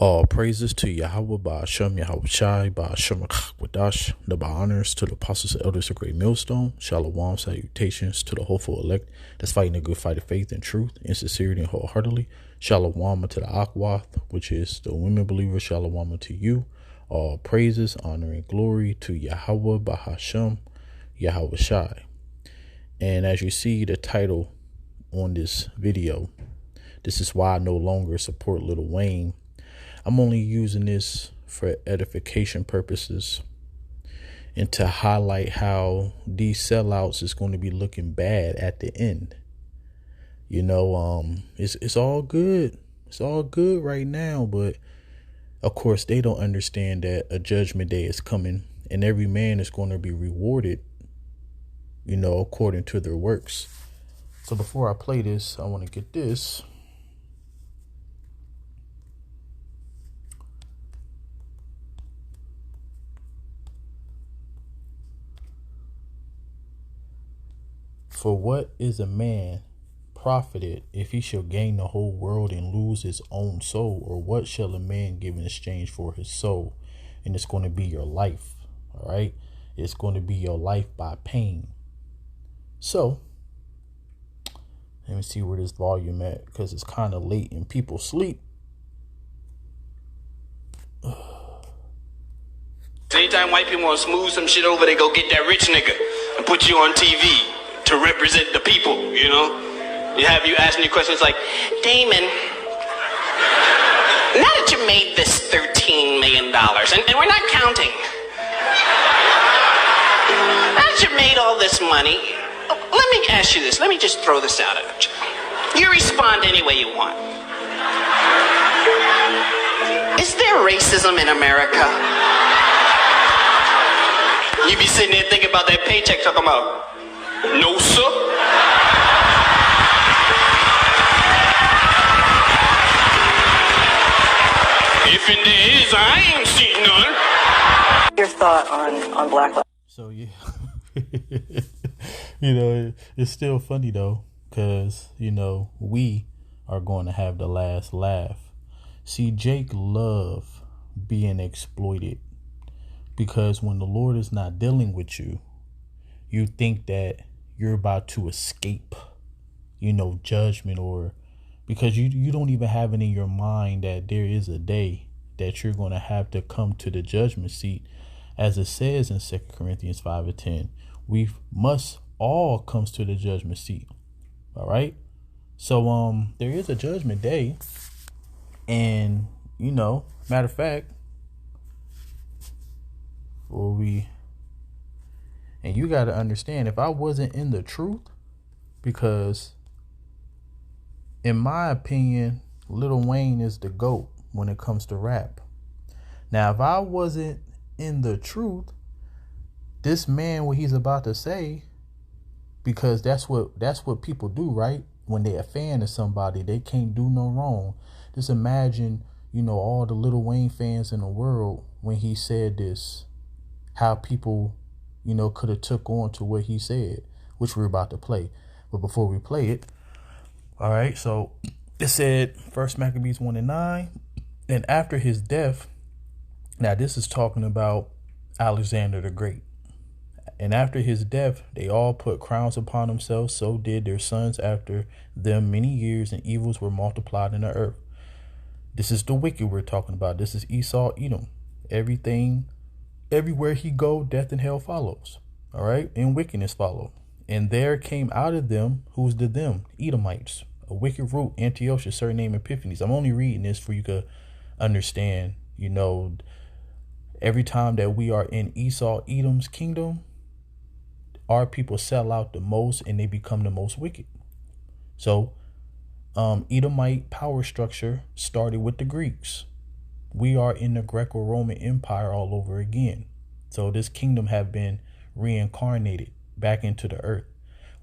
All praises to Yahweh Ba'ashem Yahweh Shai Ba'ashem Wadash. The honors to the apostles and elders of Great Millstone. Shalom, salutations to the hopeful elect that's fighting a good fight of faith and truth and sincerity and wholeheartedly. Shalom to the Akwath, which is the women believers. Shalom to you. All praises, honor, and glory to Yahweh Ba'ashem Yahweh Shai. And as you see the title on this video, this is why I no longer support Lil Wayne. I'm only using this for edification purposes and to highlight how these sellouts is going to be looking bad at the end. You know, it's all good. It's all good right now. But of course, they don't understand that a judgment day is coming and every man is going to be rewarded, you know, according to their works. So before I play this, I want to get this. For what is a man profited if he shall gain the whole world and lose his own soul? Or what shall a man give in exchange for his soul? And it's going to be your life. All right. It's going to be your life by pain. So let me see where this volume at, because it's kind of late and people sleep. Anytime white people want to smooth some shit over, they go get that rich nigga and put you on TV to represent the people, you know? You have you asking you questions like, Damon, now that you made this $13 million, and we're not counting, now that you made all this money, let me ask you this, let me just throw this out at you. You respond any way you want. Is there racism in America? You be sitting there thinking about that paycheck, talking about, no, sir. If in there is, I ain't seen none. Your thought on Black Lives. So, yeah. You know, it's still funny, though, because, you know, we are going to have the last laugh. See, Jake love being exploited, because when the Lord is not dealing with you, you think that you're about to escape, you know, judgment, or because you don't even have it in your mind that there is a day that you're going to have to come to the judgment seat. As it says in 2 Corinthians 5:10, we must all comes to the judgment seat. All right. So there is a judgment day. And, you know, matter of fact, and you got to understand, if I wasn't in the truth, because in my opinion, Lil Wayne is the GOAT when it comes to rap. Now, if I wasn't in the truth, this man, what he's about to say, because that's what people do, right? When they're a fan of somebody, they can't do no wrong. Just imagine, you know, all the Lil Wayne fans in the world when he said this, how people, you know, could have took on to what he said, which we're about to play. But before we play it, all right, so it said, 1 Maccabees 1:9, and after his death, now this is talking about Alexander the Great. And after his death, they all put crowns upon themselves. So did their sons after them many years, and evils were multiplied in the earth. This is the wicked we're talking about. This is Esau, Edom. Everywhere he go, death and hell follows. All right. And wickedness follow. And there came out of them, who's the them? Edomites, a wicked root, Antiochus, surname Epiphanes. I'm only reading this for you to understand, you know, every time that we are in Esau, Edom's kingdom, our people sell out the most and they become the most wicked. So Edomite power structure started with the Greeks. We are in the Greco-Roman Empire all over again. So this kingdom have been reincarnated back into the earth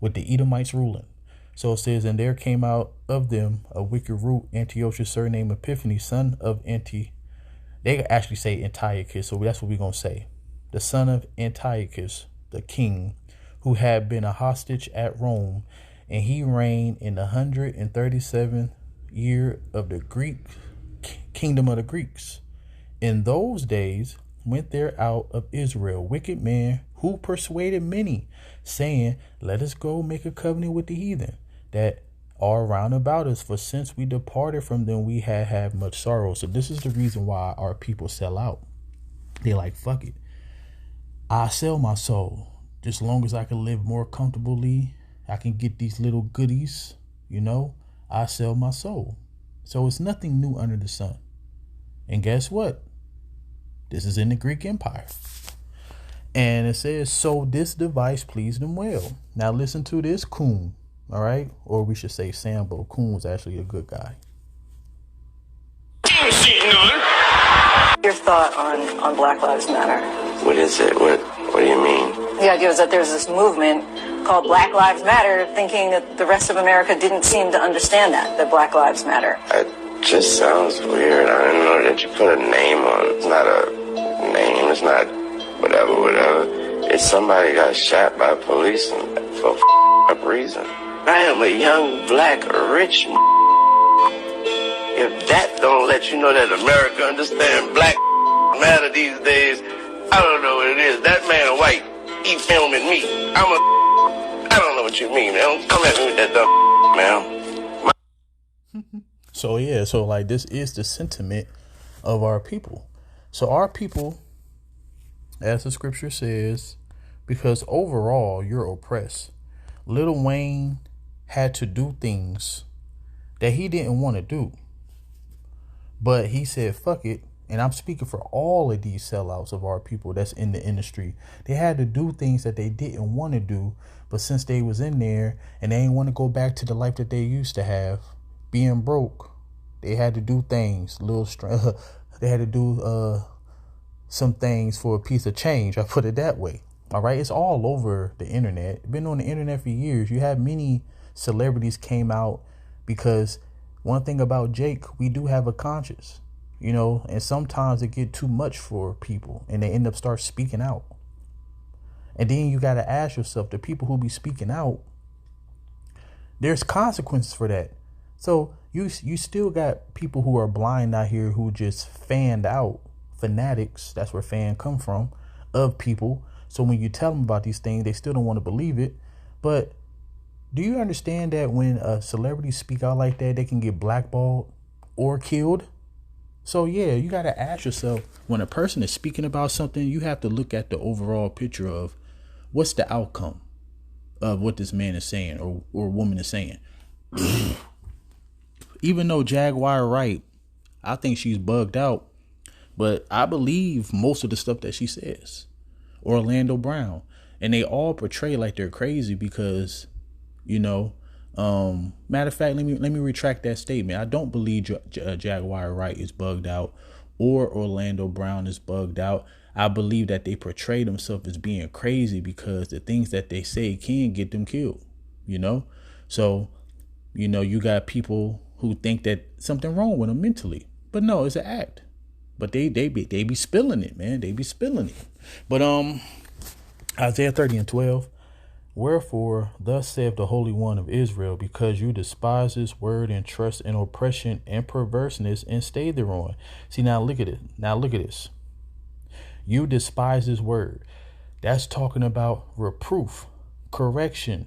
with the Edomites ruling. So it says, and there came out of them a wicked root, Antiochus, surname Epiphanes, son of they actually say Antiochus, so that's what we're going to say. The son of Antiochus, the king, who had been a hostage at Rome, and he reigned in the 137th year of the Greek kingdom of the Greeks. In those days went there out of Israel wicked men who persuaded many, saying, let us go make a covenant with the heathen that are round about us, for since we departed from them we had much sorrow. So this is the reason why our people sell out. They're like, fuck it, I sell my soul just as long as I can live more comfortably. I can get these little goodies, I sell my soul. So it's nothing new under the sun. And guess what? This is in the Greek Empire. And it says, so this device pleased them well. Now listen to this coon, all right? Or we should say Sambo. Coon was actually a good guy. Your thought on Black Lives Matter? What is it? What do you mean? The idea is that there's this movement called Black Lives Matter, thinking that the rest of America didn't seem to understand that Black Lives Matter. It just sounds weird. I don't know that you put a name on. It's not a name. It's not whatever. It's somebody got shot by police for up reason. I am a young, black, rich. If that don't let you know that America understand Black matter these days, I don't know what it is. That man white, he filming me. I don't know what you mean, man. Come at me with that dumb man. So like this is the sentiment of our people. So our people, as the scripture says, because overall you're oppressed. Lil Wayne had to do things that he didn't want to do. But he said, fuck it. And I'm speaking for all of these sellouts of our people that's in the industry. They had to do things that they didn't want to do. But since they was in there and they didn't want to go back to the life that they used to have, being broke, they had to do things. They had to do some things for a piece of change. I put it that way. All right. It's all over the internet. Been on the internet for years. You have many celebrities came out because one thing about Jake, we do have a conscience. And sometimes it get too much for people and they end up start speaking out. And then you got to ask yourself, the people who be speaking out, there's consequences for that. So you still got people who are blind out here who just fanned out, fanatics, that's where fan come from, of people. So when you tell them about these things, they still don't want to believe it. But do you understand that when a celebrity speak out like that, they can get blackballed or killed? So, yeah, you got to ask yourself, when a person is speaking about something, you have to look at the overall picture of what's the outcome of what this man is saying or woman is saying. Even though Jaguar Wright, I think she's bugged out, but I believe most of the stuff that she says. Orlando Brown. And they all portray like they're crazy because, matter of fact, let me retract that statement. I don't believe Jaguar Wright is bugged out or Orlando Brown is bugged out. I believe that they portray themselves as being crazy because the things that they say can get them killed, So, you got people who think that something wrong with them mentally, but no, it's an act. But they be spilling it, man. They be spilling it. But Isaiah 30:12. Wherefore, thus saith the Holy One of Israel, because you despise this word and trust in oppression and perverseness and stay thereon. See, now look at it. Now look at this. You despise this word. That's talking about reproof, correction,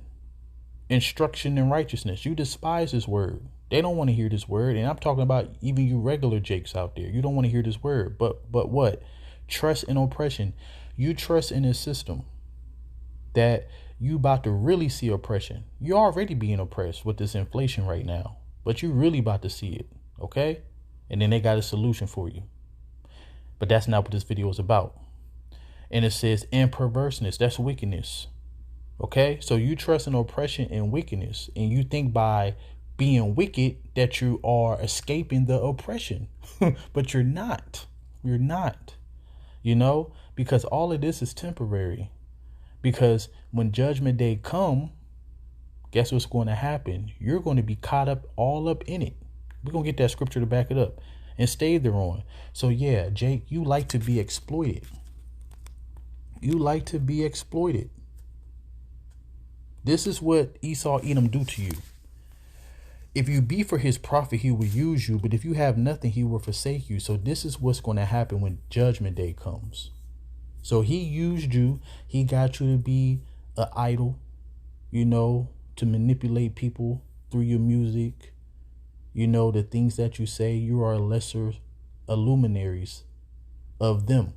instruction in righteousness. You despise this word. They don't want to hear this word. And I'm talking about even you regular Jakes out there. You don't want to hear this word. But what? Trust in oppression. You trust in a system that you about to really see oppression. You're already being oppressed with this inflation right now, but you really about to see it. Okay. And then they got a solution for you. But that's not what this video is about. And it says, and perverseness, that's wickedness. Okay. So you trust in oppression and wickedness, and you think by being wicked that you are escaping the oppression, but you're not. You're not, because all of this is temporary. Because when judgment day come, guess what's going to happen? You're going to be caught up all up in it. We're going to get that scripture to back it up and stay thereon. So yeah, Jake, you like to be exploited. You like to be exploited. This is what Esau Edom do to you. If you be for his profit, he will use you. But if you have nothing, he will forsake you. So this is what's going to happen when judgment day comes. So he used you. He got you to be an idol, to manipulate people through your music. The things that you say, you are lesser luminaries of them.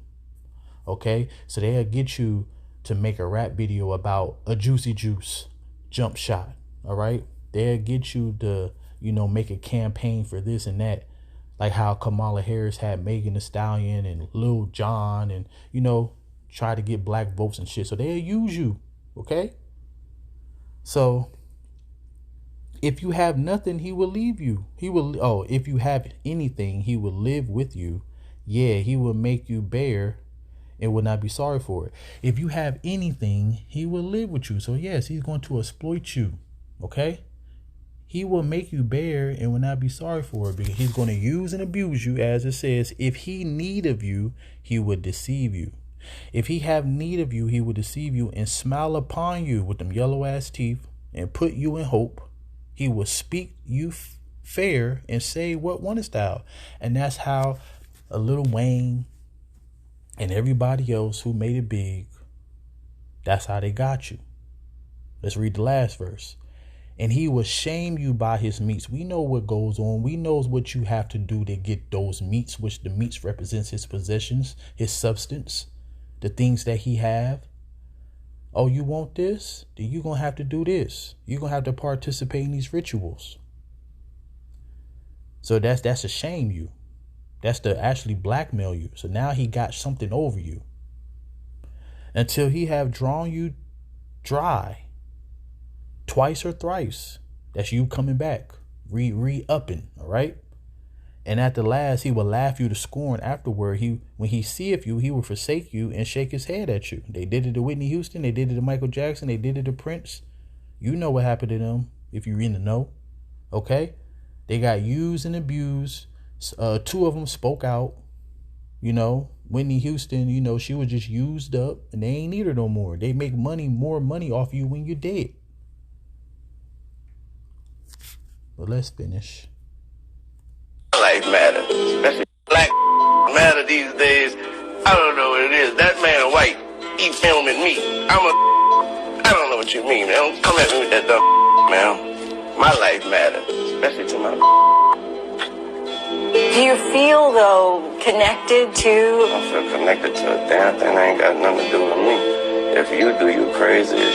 Okay. So they'll get you to make a rap video about a juicy juice jump shot. All right. They'll get you to, make a campaign for this and that. Like how Kamala Harris had Megan Thee Stallion and Lil Jon and, try to get black votes and shit. So they'll use you. Okay. So if you have nothing, he will leave you. If you have anything, he will live with you. Yeah, he will make you bear and will not be sorry for it. If you have anything, he will live with you. So yes, he's going to exploit you. Okay. He will make you bear and will not be sorry for it, because he's going to use and abuse you. As it says, if he need of you, he would deceive you. If he have need of you, he will deceive you and smile upon you with them yellow ass teeth and put you in hope. He will speak you fair and say, what wantest thou? And that's how a Lil Wayne and everybody else who made it big, that's how they got you. Let's read the last verse. And he will shame you by his meats. We know what goes on. We know what you have to do to get those meats, which the meats represents his possessions, his substance, the things that he have. Oh, you want this? Then you're going to have to do this. You're going to have to participate in these rituals. So that's to shame you. That's to actually blackmail you. So now he got something over you. Until he have drawn you dry. Twice or thrice. That's you coming back. Re-upping. All right. And at the last, he will laugh you to scorn afterward. When he seeth you, he will forsake you and shake his head at you. They did it to Whitney Houston. They did it to Michael Jackson. They did it to Prince. You know what happened to them if you're in the know. Okay. They got used and abused. Two of them spoke out. Whitney Houston, she was just used up and they ain't need her no more. They make more money off you when you're dead. But let's finish. Life matter, especially black matter these days. I don't know what it is. That man white, he filming me. I don't know what you mean, man. Don't come at me with that dumb man. My life matter, especially to my. Do you feel, though, connected to? I don't feel connected to a damn thing. That ain't got nothing to do with me. If you do, you crazy as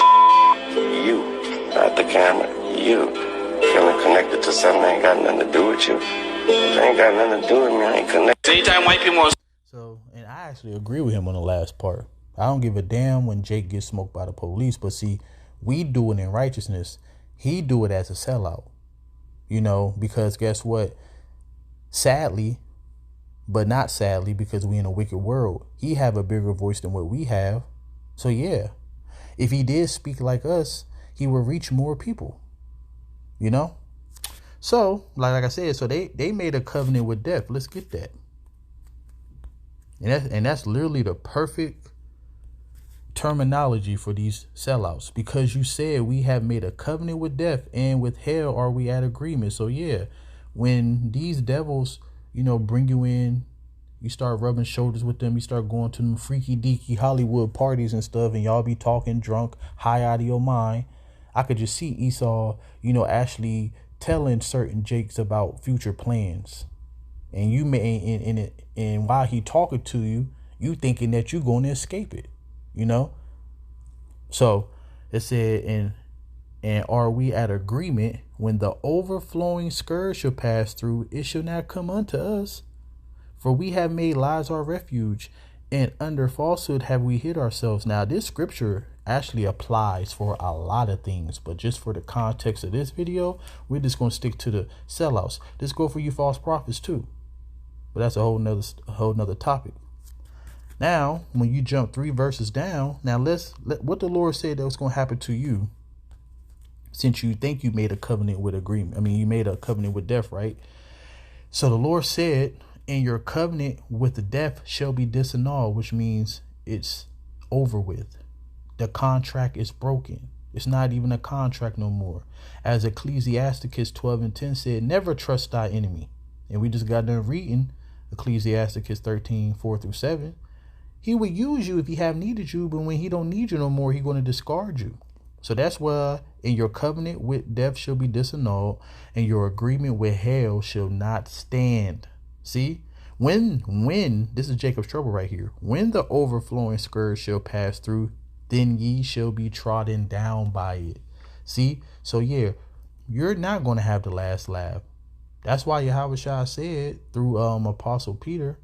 you, not the camera, you. Feeling connected to something that ain't got nothing to do with you. If it ain't got nothing to do with me, I ain't connected. Anytime white people. So, and I actually agree with him on the last part. I don't give a damn when Jake gets smoked by the police, but see, we do it in righteousness. He do it as a sellout, because guess what? Sadly, but not sadly, because we in a wicked world, he have a bigger voice than what we have. So yeah, if he did speak like us, he would reach more people. So like I said, so they made a covenant with death. Let's get that. And that's literally the perfect terminology for these sellouts, because you said we have made a covenant with death, and with hell are we at agreement. So yeah, when these devils, bring you in, you start rubbing shoulders with them, you start going to them freaky deaky Hollywood parties and stuff, and y'all be talking drunk, high out of your mind. I could just see Esau, actually telling certain Jakes about future plans. And you may, and while he talking to you, you thinking that you're going to escape it, So it said, and are we at agreement when the overflowing scourge shall pass through, it shall not come unto us. For we have made lies our refuge, and under falsehood have we hid ourselves. Now, this scripture actually applies for a lot of things, but just for the context of this video, we're just going to stick to the sellouts. This go for you false prophets too, but that's a whole nother topic. Now, when you jump 3 verses down, now what the Lord said that was going to happen to you, since you think you made a covenant with agreement. I mean, you made a covenant with death, right? So the Lord said, and your covenant with the death shall be disannulled, which means it's over with. The contract is broken. It's not even a contract no more. As Ecclesiasticus 12:10 said, never trust thy enemy. And we just got done reading Ecclesiasticus 13:4-7. He will use you if he have needed you, but when he don't need you no more, he going to discard you. So that's why in your covenant with death shall be disannulled, and your agreement with hell shall not stand. See, when this is Jacob's trouble right here. When the overflowing scourge shall pass through, then ye shall be trodden down by it. See, so yeah, you're not going to have the last laugh. That's why Yahweh said through Apostle Peter,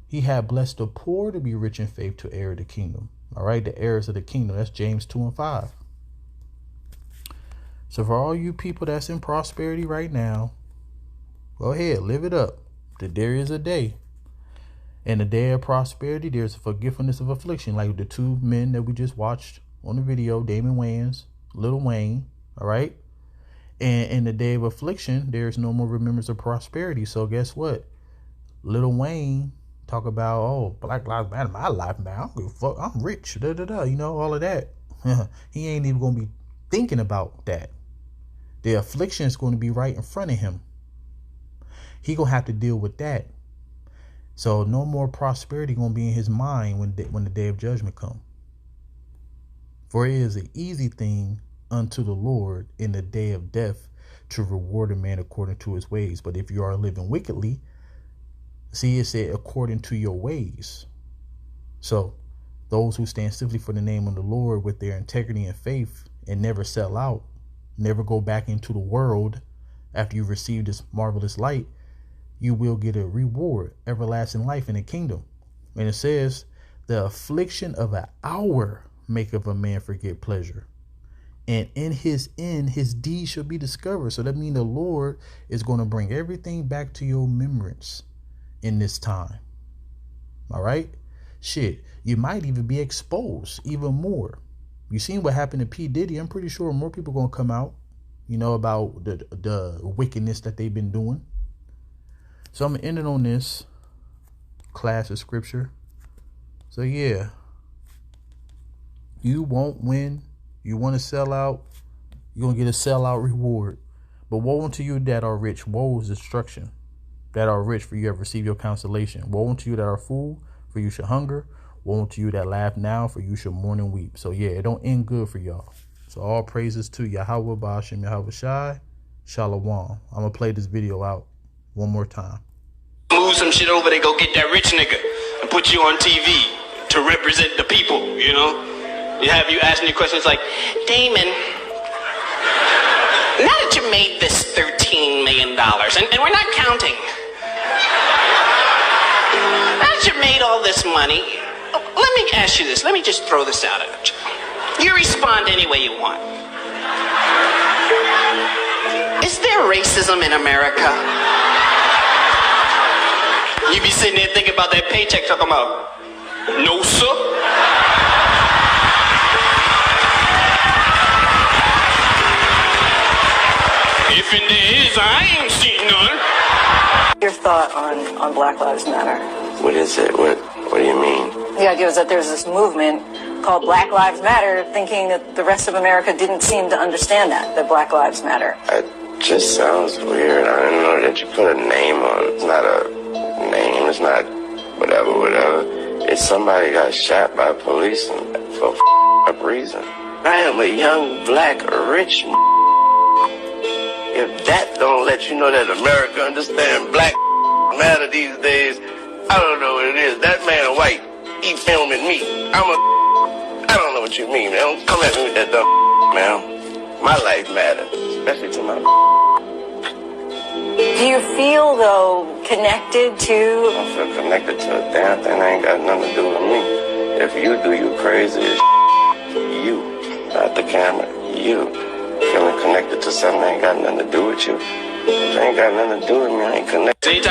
he had blessed the poor to be rich in faith to heir the kingdom. All right, the heirs of the kingdom. That's James 2:5. So for all you people that's in prosperity right now, go ahead, live it up. That there is a day. And the day of prosperity, there's a forgiveness of affliction, like the two men that we just watched on the video, Damon Wayans, Lil Wayne. All right. And in the day of affliction, there's no more remembrance of prosperity. So guess what? Lil Wayne talk about, oh, Black Lives Matter, my life, man. I don't give a fuck. I'm rich. You know, all of that. He ain't even going to be thinking about that. The affliction is going to be right in front of him. He going to have to deal with that. So no more prosperity going to be in his mind when the day of judgment come. For it is an easy thing unto the Lord in the day of death to reward a man according to his ways. But if you are living wickedly, see, it said according to your ways. So those who stand stiffly for the name of the Lord with their integrity and faith and never sell out, never go back into the world after you've received this marvelous light, you will get a reward, everlasting life in the kingdom. And it says, the affliction of an hour maketh a man forget pleasure. And in his end, his deeds shall be discovered. So that means the Lord is going to bring everything back to your remembrance in this time. All right. Shit, you might even be exposed even more. You seen what happened to P. Diddy. I'm pretty sure more people going to come out, you know, about the wickedness that they've been doing. So I'm going to end it on this class of scripture. So yeah, you won't win. You want to sell out, you're going to get a sellout reward. But woe unto you that are rich. Woe is destruction. That are rich, for you have received your consolation. Woe unto you that are full, for you shall hunger. Woe unto you that laugh now, for you shall mourn and weep. So yeah, it don't end good for y'all. So all praises to Yahweh Ba'ashem Yahweh Shai. Shalom. I'm going to play this video out one more time. Move some shit over, they go get that rich nigga and put you on TV to represent the people, you know? You have you asking you questions like, Damon, now that you made this $13 million, and we're not counting, now that you made all this money, let me ask you this, let me just throw this out at you. You respond any way you want. Is there racism in America? You be sitting there thinking about that paycheck, talking about, no, sir. If in there is, I ain't seen none. Your thought on Black Lives Matter? What is it? What do you mean? The idea was that there's this movement called Black Lives Matter, thinking that the rest of America didn't seem to understand that Black Lives Matter. It just sounds weird. I don't know that you put a name on it. It's not a name. It's not whatever. It's somebody got shot by police for a reason. I am a young, black, rich. If that don't let you know that America understand Black matter these days, I don't know what it is. That man white, he filming me. I don't know what you mean, man. Don't come at me with that dumb man. My life matters, especially to my. Do you feel, though, connected to... I don't feel connected to a damn thing that ain't got nothing to do with me. If you do, you crazy as you, not the camera, you. Feeling connected to something that ain't got nothing to do with you. If it ain't got nothing to do with me, I ain't connected.